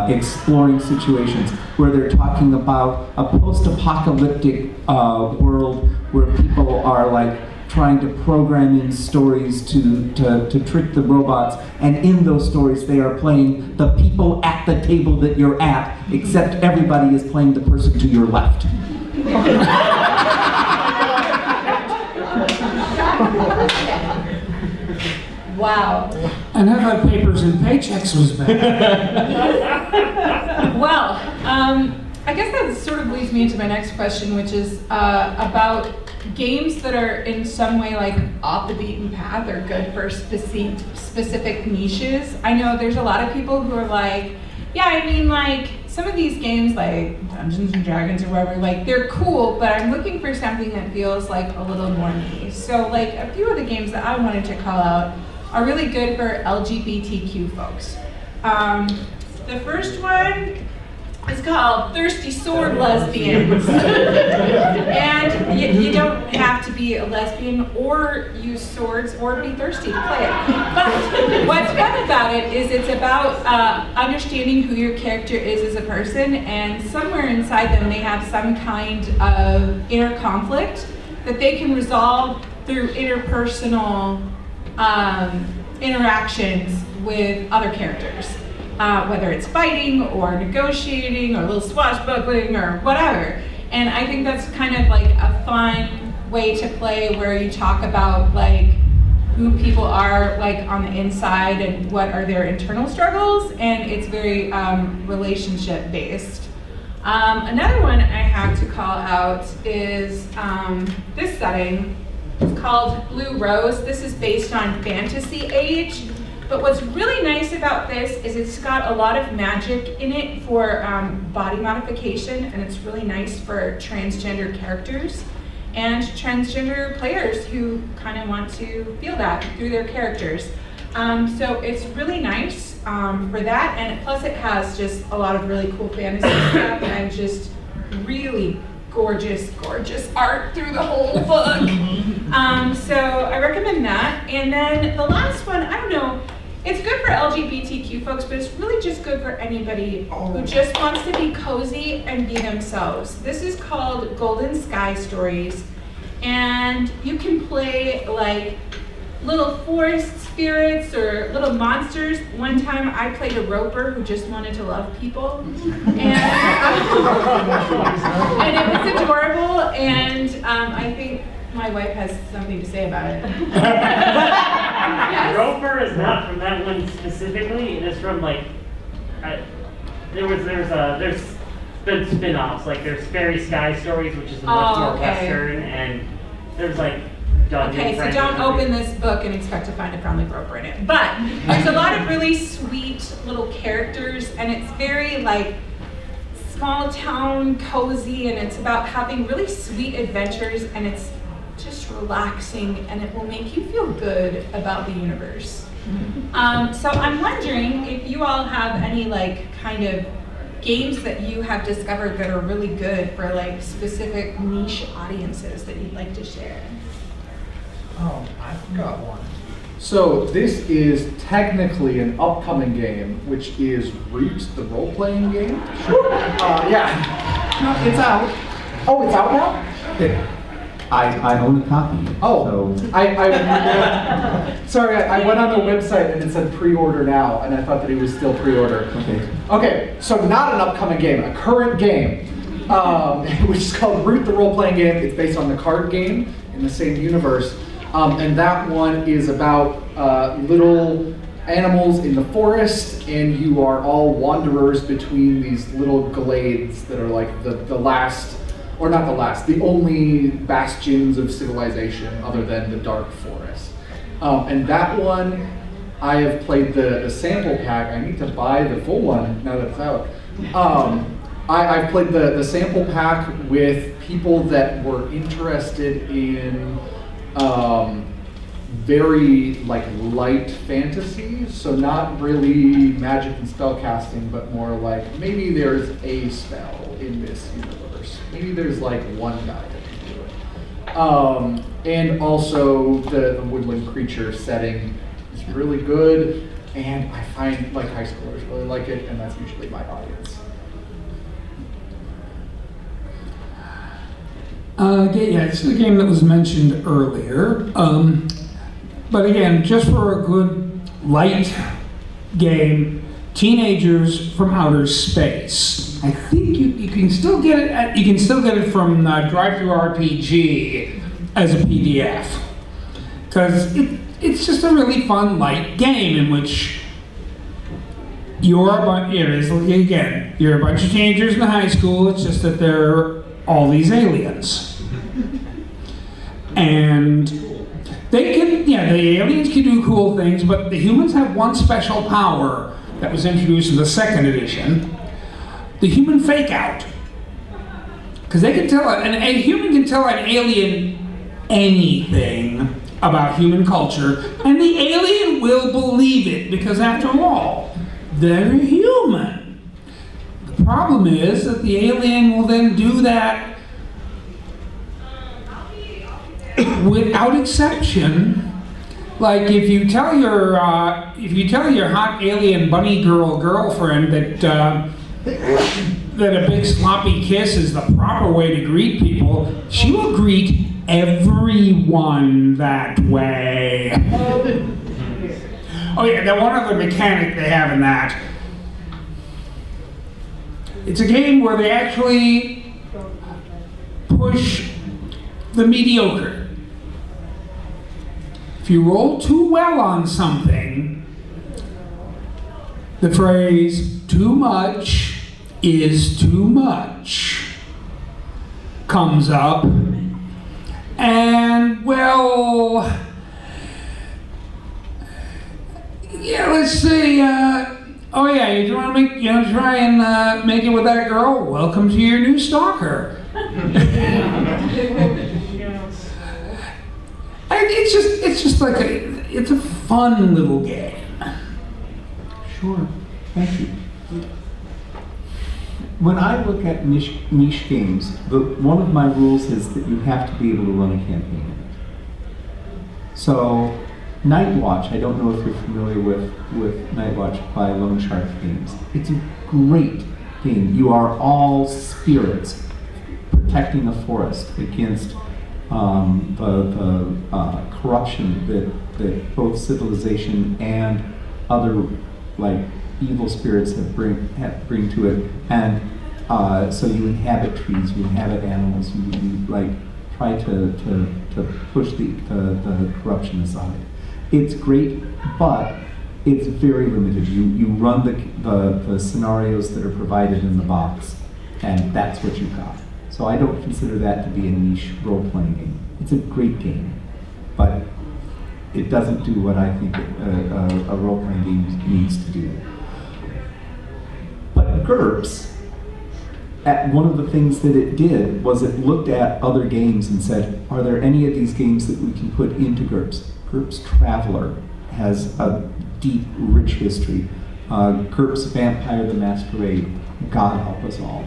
exploring situations, where they're talking about a post-apocalyptic world where people are like trying to program in stories to trick the robots, and in those stories they are playing the people at the table that you're at, except everybody is playing the person to your left. Wow. And I thought Papers and Paychecks was bad. Well, I guess that sort of leads me into my next question, which is about games that are in some way like off the beaten path or good for specific niches. I know there's a lot of people who are like, yeah, I mean, like some of these games like Dungeons and Dragons or whatever, like they're cool, but I'm looking for something that feels like a little more niche. So like a few of the games that I wanted to call out are really good for LGBTQ folks. The first one is called Thirsty Sword Lesbians. And you don't have to be a lesbian or use swords or be thirsty to play it. But what's fun about it is it's about understanding who your character is as a person, and somewhere inside them they have some kind of inner conflict that they can resolve through interpersonal interactions with other characters, whether it's fighting or negotiating or a little swashbuckling or whatever. And I think that's kind of like a fun way to play where you talk about like who people are like on the inside and what are their internal struggles, and it's very relationship based. Another one I have to call out is this setting. It's called Blue Rose. This is based on Fantasy Age, but what's really nice about this is it's got a lot of magic in it for body modification, and it's really nice for transgender characters and transgender players who kind of want to feel that through their characters. So it's really nice for that, and plus it has just a lot of really cool fantasy stuff and just really gorgeous, gorgeous art through the whole book. So I recommend that. And then the last one, I don't know, it's good for LGBTQ folks, but it's really just good for anybody who just wants to be cozy and be themselves. This is called Golden Sky Stories, and you can play like little forest spirits or little monsters. One time I played a roper who just wanted to love people, and it was adorable, and I think my wife has something to say about it. Yes. Roper is not from that one specifically. It is from like, there's been spin-offs. Like there's Fairy Sky Stories, which is much more Western, and there's like Dungeon Okay, so Friends don't or open this book and expect to find a friendly roper in it. But there's a lot of really sweet little characters, and it's very like small town cozy, and it's about having really sweet adventures, and it's just relaxing, and it will make you feel good about the universe. So I'm wondering if you all have any like kind of games that you have discovered that are really good for like specific niche audiences that you'd like to share. Oh, I've got one. So this is technically an upcoming game, which is Root, the role-playing game. Yeah. No, it's out. Oh, it's out now? I own a copy. Oh, so. Sorry, I went on the website and it said pre-order now, and I thought that it was still pre-order. Okay. Okay, so not an upcoming game, a current game, which is called Root, the role-playing game. It's based on the card game in the same universe, and that one is about little animals in the forest, and you are all wanderers between these little glades that are like the last, or not the last, the only bastions of civilization other than the dark forest. And that one, I have played the sample pack. I need to buy the full one now that it's out. I've played the sample pack with people that were interested in very like light fantasy, so not really magic and spell casting, but more like maybe there's a spell in this universe. Maybe there's like one guy that can do it. And also the woodland creature setting is really good, and I find like high schoolers really like it, and that's usually my audience. Yeah, this is a game that was mentioned earlier. But again, just for a good light game, Teenagers from Outer Space. I think you can still get it. You can still get it from Drive-Thru RPG as a PDF, because it's just a really fun light game in which you're a bunch of teenagers in high school. It's just that they're all these aliens, and the aliens can do cool things, but the humans have one special power that was introduced in the second edition: the human fake out. Because they can tell, a human can tell an alien anything about human culture, and the alien will believe it, because after all, they're human. The problem is that the alien will then do that without exception. Like if you tell your hot alien bunny girlfriend that a big sloppy kiss is the proper way to greet people, she will greet everyone that way. Oh yeah, the one other mechanic they have in that. It's a game where they actually push the mediocre. If you roll too well on something, the phrase "too much is too much" comes up, and well, yeah, let's see. Oh yeah, you want to make, try and make it with that girl? Welcome to your new stalker. It's just like it's a fun little game. Sure, thank you. When I look at niche games, one of my rules is that you have to be able to run a campaign. So, Night Watch, I don't know if you're familiar with Night Watch by Lone Shark Games. It's a great game. You are all spirits protecting the forest against the corruption that both civilization and other evil spirits bring to it, and so you inhabit trees, you inhabit animals, you try to push the corruption aside. It's great, but it's very limited. You run the scenarios that are provided in the box, and that's what you got. So I don't consider that to be a niche role-playing game. It's a great game, but it doesn't do what I think a role-playing game needs to do. But GURPS, one of the things that it did was it looked at other games and said, are there any of these games that we can put into GURPS? GURPS Traveler has a deep, rich history. GURPS Vampire the Masquerade, God help us all.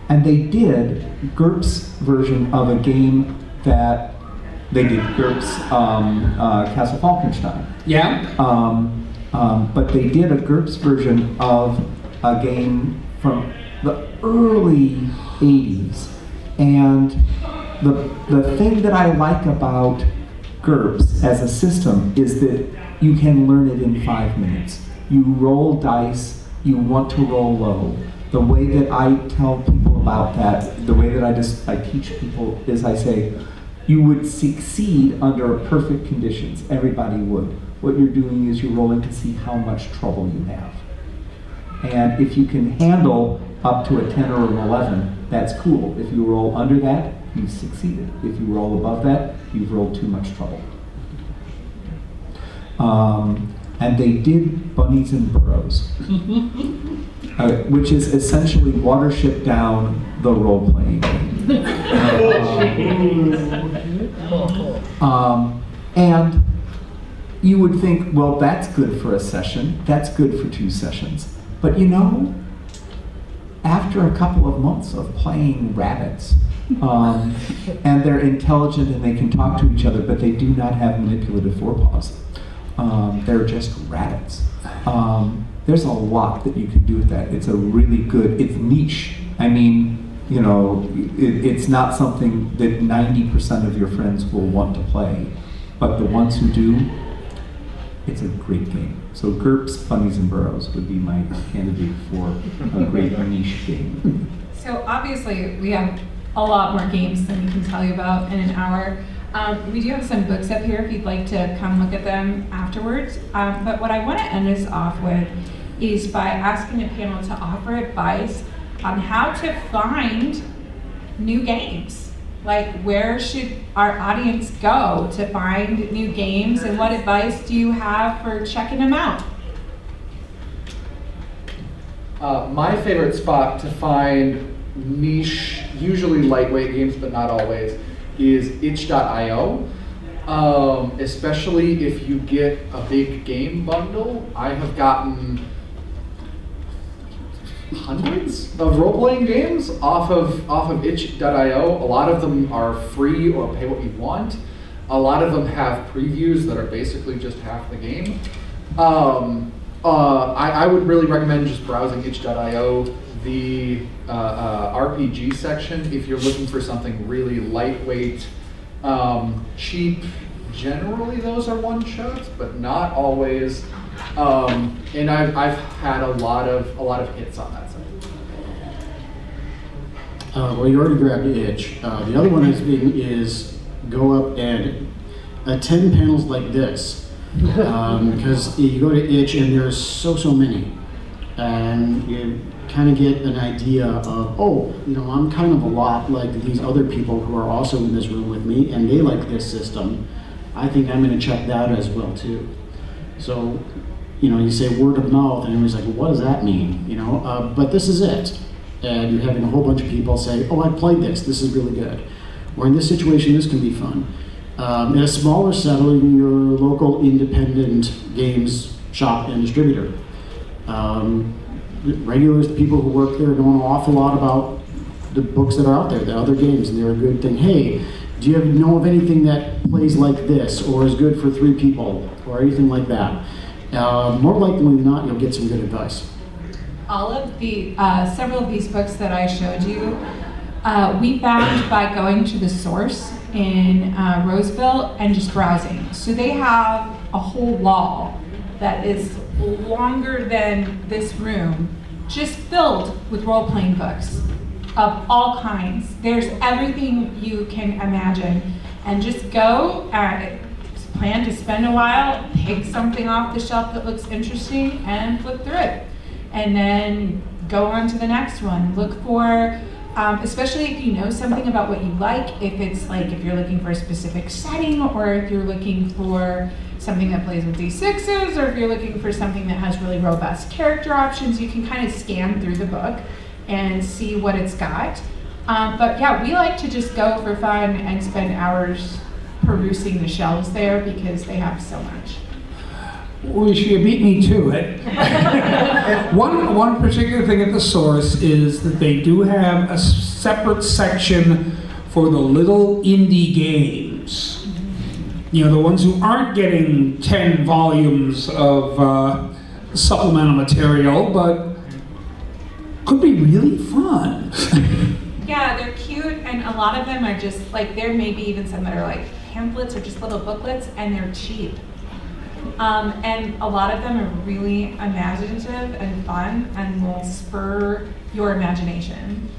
And they did GURPS version of a game that they did GURPS Castle Falkenstein. Yeah. But they did a GURPS version of a game from the early 80s. And the thing that I like about GURPS as a system is that you can learn it in 5 minutes. You roll dice, you want to roll low. The way that I tell people about that, the way that I teach people is I say, you would succeed under perfect conditions. Everybody would. What you're doing is you're rolling to see how much trouble you have. And if you can handle up to a 10 or an 11, that's cool. If you roll under that, you've succeeded. If you roll above that, you've rolled too much trouble. And they did Bunnies and Burrows, which is essentially Watership Down the role-playing game. And you would think, well, that's good for a session, that's good for 2 sessions. But after a couple of months of playing rabbits, and they're intelligent and they can talk to each other, but they do not have manipulative forepaws. They're just rabbits. There's a lot that you can do with that. It's a really good, it's niche. I mean, it's not something that 90% of your friends will want to play, but the ones who do, it's a great game. So GURPS, Bunnies and Burrows would be my candidate for a great niche game. So obviously we have a lot more games than we can tell you about in an hour. We do have some books up here if you'd like to come look at them afterwards. But what I want to end this off with is by asking the panel to offer advice on how to find new games. Like, where should our audience go to find new games, and what advice do you have for checking them out? My favorite spot to find niche, usually lightweight games, but not always, is itch.io. Especially if you get a big game bundle. I have gotten hundreds of role-playing games off of itch.io. A lot of them are free or pay what you want. A lot of them have previews that are basically just half the game. I would really recommend just browsing itch.io. The RPG section if you're looking for something really lightweight, cheap. Generally, those are one shots, but not always. And I've had a lot of hits on that side. Well, you already grabbed itch. The other one is go up and attend panels like this, because you go to itch and there's so many, and you kind of get an idea of, oh, I'm kind of a lot like these other people who are also in this room with me, and they like this system. I think I'm going to check that as well too. So, you say word of mouth, and everybody's like, well, what does that mean? But this is it. And you're having a whole bunch of people say, oh, I played this. This is really good. Or in this situation, this can be fun. In a smaller setting, your local independent games shop and distributor. Regulars, the people who work there, know an awful lot about the books that are out there, the other games, and they're a good thing. Hey, do you know of anything that plays like this, or is good for 3 people, or anything like that? More likely than not, you'll get some good advice. All of the, several of these books that I showed you, we found by going to the source in Roseville and just browsing. So they have a whole wall that is longer than this room, just filled with role-playing books of all kinds. There's everything you can imagine. And just go, plan to spend a while, pick something off the shelf that looks interesting, and flip through it. And then go on to the next one. Look for, especially if you know something about what you like, if you're looking for a specific setting, or if you're looking for something that plays with D6s, or if you're looking for something that has really robust character options, you can kind of scan through the book and see what it's got. But yeah, we like to just go for fun and spend hours perusing the shelves there because they have so much. Well, you beat me to it. One particular thing at the source is that they do have a separate section for the little indie games. The ones who aren't getting 10 volumes of supplemental material, but could be really fun. Yeah, they're cute, and a lot of them are just there may be even some that are like pamphlets or just little booklets, and they're cheap. And a lot of them are really imaginative and fun and will spur your imagination.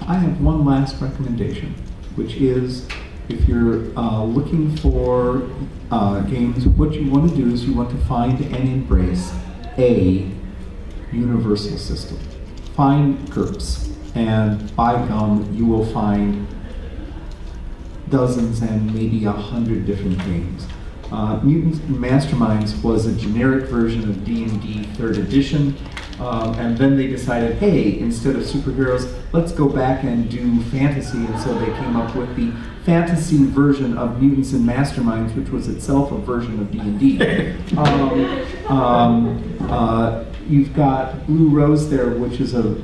I have one last recommendation, which is if you're looking for games, what you want to do is you want to find and embrace a universal system. Find GURPS, and by gum, you will find dozens and maybe 100 different games. Mutants and Masterminds was a generic version of D&D 3rd edition, and then they decided, hey, instead of superheroes, let's go back and do fantasy, and so they came up with the fantasy version of Mutants and Masterminds, which was itself a version of D&D. You've got Blue Rose there, which is a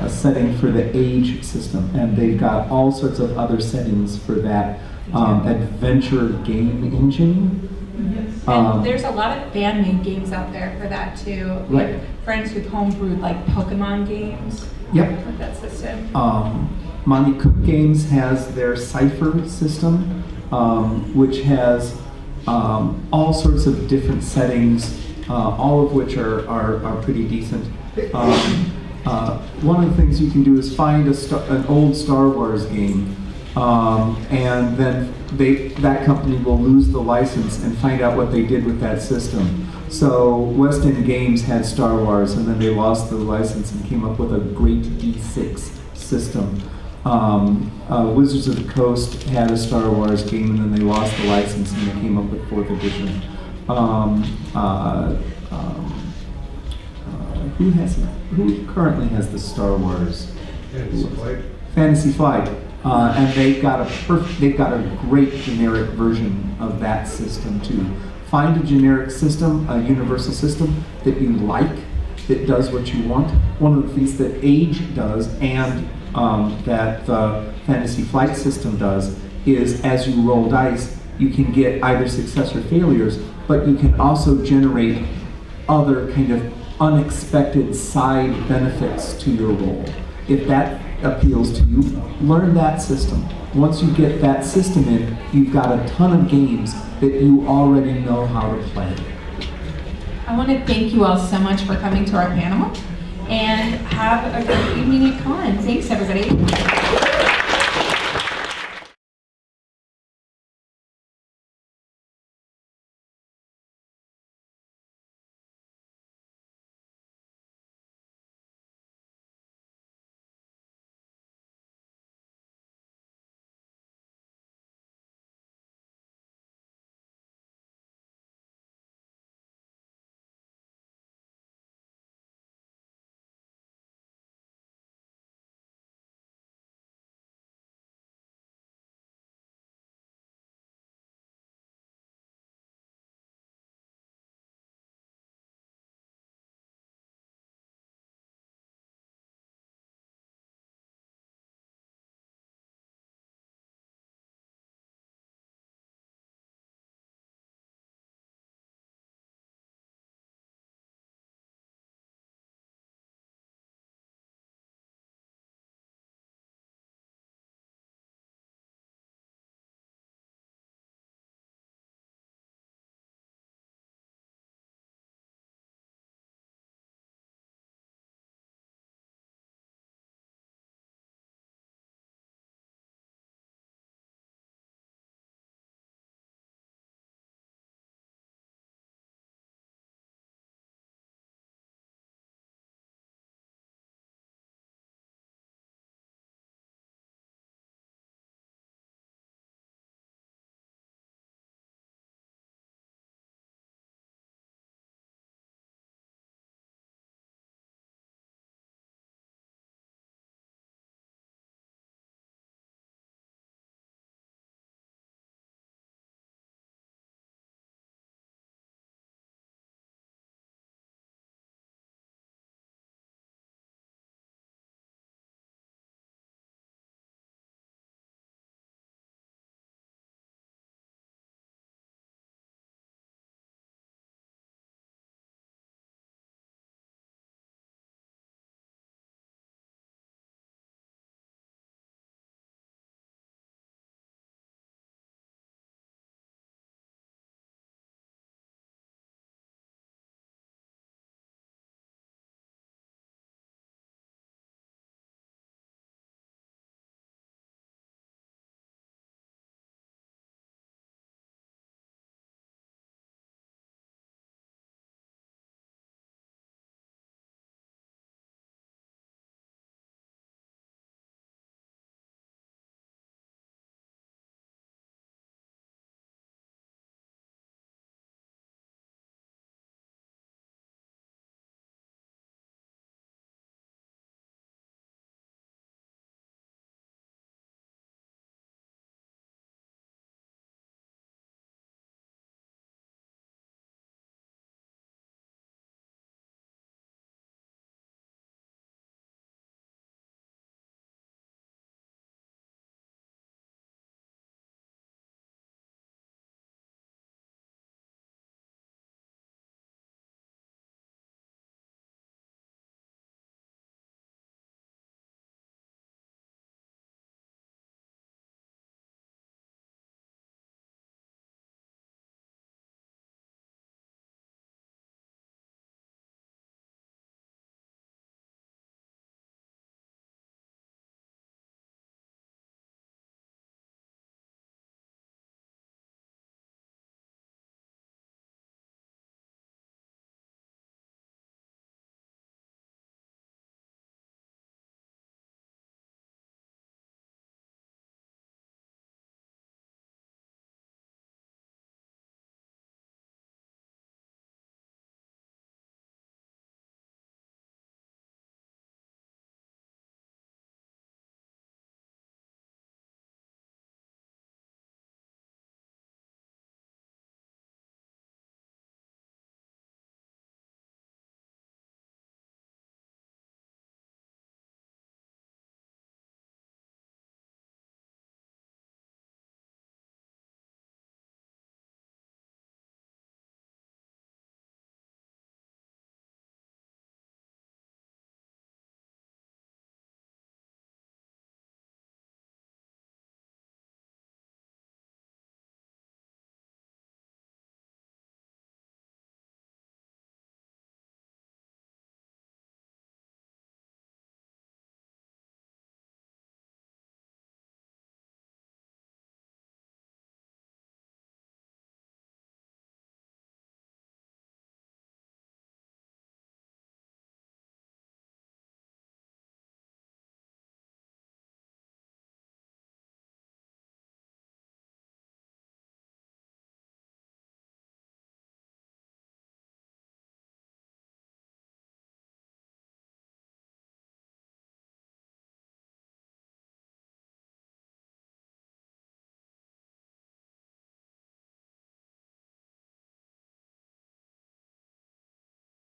setting for the age system, and they've got all sorts of other settings for that adventure game engine. Yes. And there's a lot of fan-made games out there for that too. We have friends who've homebrewed Pokemon games. Yep. With that system. Monty Cook Games has their Cypher system, which has all sorts of different settings, all of which are pretty decent. One of the things you can do is find an old Star Wars game, and then that company will lose the license and find out what they did with that system. So West End Games had Star Wars, and then they lost the license and came up with a great D6 system. Wizards of the Coast had a Star Wars game, and then they lost the license and they came up with 4th edition. Who currently has the Star Wars? Fantasy Flight. And they've got a great generic version of that system too. Find a generic system, a universal system that you like, that does what you want. One of the things that Age does and that the Fantasy Flight system does is as you roll dice, you can get either success or failures, but you can also generate other kind of unexpected side benefits to your role. If that appeals to you, learn that system. Once you get that system in, you've got a ton of games that you already know how to play. I want to thank you all so much for coming to our panel, and have a great evening at Con. Thanks, everybody.